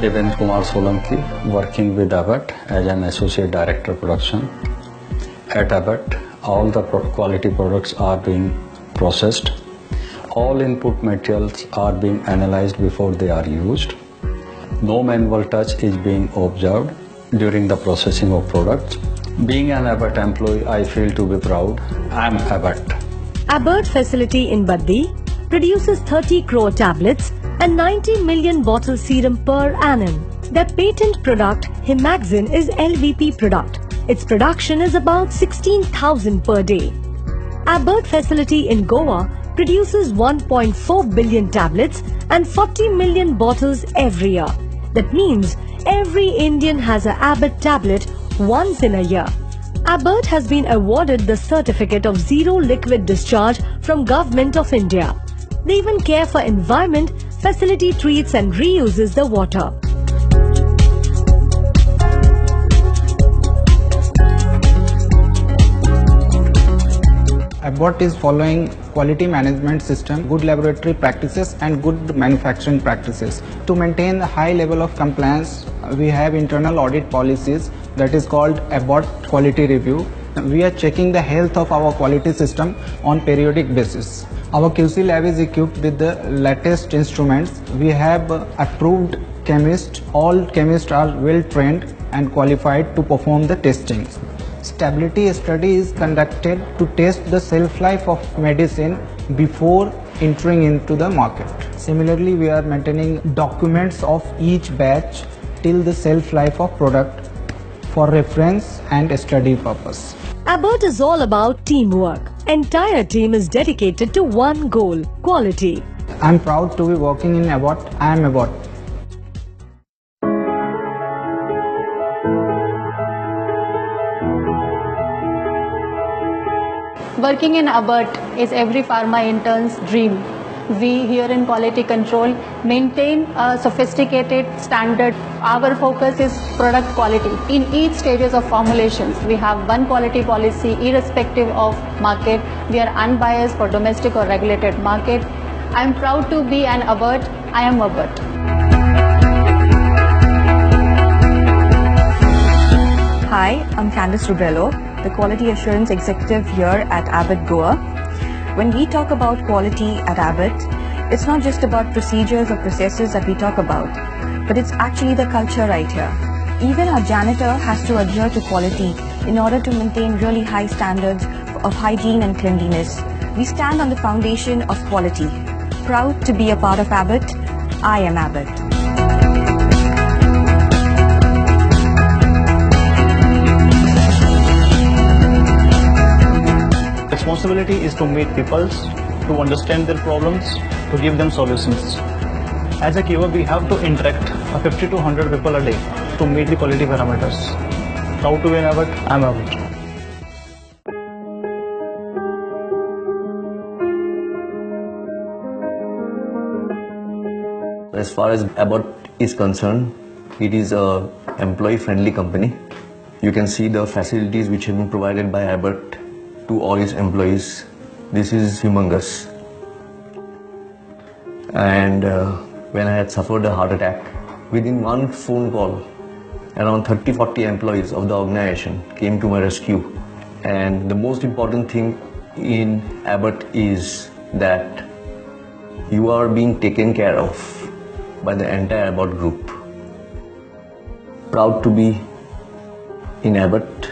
Devendra Kumar Solanki, working with Abbott as an Associate Director Production. At Abbott, all the quality products are being processed. All input materials are being analyzed before they are used. No manual touch is being observed during the processing of products. Being an Abbott employee, I feel to be proud. I am Abbott. Abbott facility in Baddi produces 30 crore tablets and 90 million bottle serum per annum. Their patent product, Himaxin, is LVP product. Its production is about 16,000 per day. Abbott facility in Goa produces 1.4 billion tablets and 40 million bottles every year. That means every Indian has an Abbott tablet once in a year. Abbott has been awarded the certificate of zero liquid discharge from Government of India. They even care for environment. Facility treats and reuses the water. Abbott is following quality management system, good laboratory practices and good manufacturing practices. To maintain a high level of compliance, we have internal audit policies that is called Abbott Quality Review. We are checking the health of our quality system on periodic basis. Our QC lab is equipped with the latest instruments. We have approved chemists. All chemists are well trained and qualified to perform the testing. Stability study is conducted to test the shelf life of medicine before entering into the market. Similarly, we are maintaining documents of each batch till the shelf life of product for reference and study purpose. Abbott is all about teamwork. Entire team is dedicated to one goal, quality. I am proud to be working in Abbott. I am Abbott. Working in Abbott is every pharma intern's dream. We here in quality control maintain a sophisticated standard. Our focus is product quality. In each stages of formulations, we have one quality policy irrespective of market. We are unbiased for domestic or regulated market. I am proud to be an Abbott. I am Abbott. Hi, I'm Candice Rubello, the Quality Assurance Executive here at Abbott Goa. When we talk about quality at Abbott, it's not just about procedures or processes that we talk about, but it's actually the culture right here. Even our janitor has to adhere to quality in order to maintain really high standards of hygiene and cleanliness. We stand on the foundation of quality. Proud to be a part of Abbott. I am Abbott. Responsibility is to meet people, to understand their problems, to give them solutions. As a QA, we have to interact 50 to 100 people a day to meet the quality parameters. Proud to be an Abbott. I am Abbott. As far as Abbott is concerned, it is a employee-friendly company. You can see the facilities which have been provided by Abbott to all its employees. This is humongous. And when I had suffered a heart attack, within one phone call, around 30-40 employees of the organization came to my rescue. And the most important thing in Abbott is that you are being taken care of by the entire Abbott group. Proud to be in Abbott.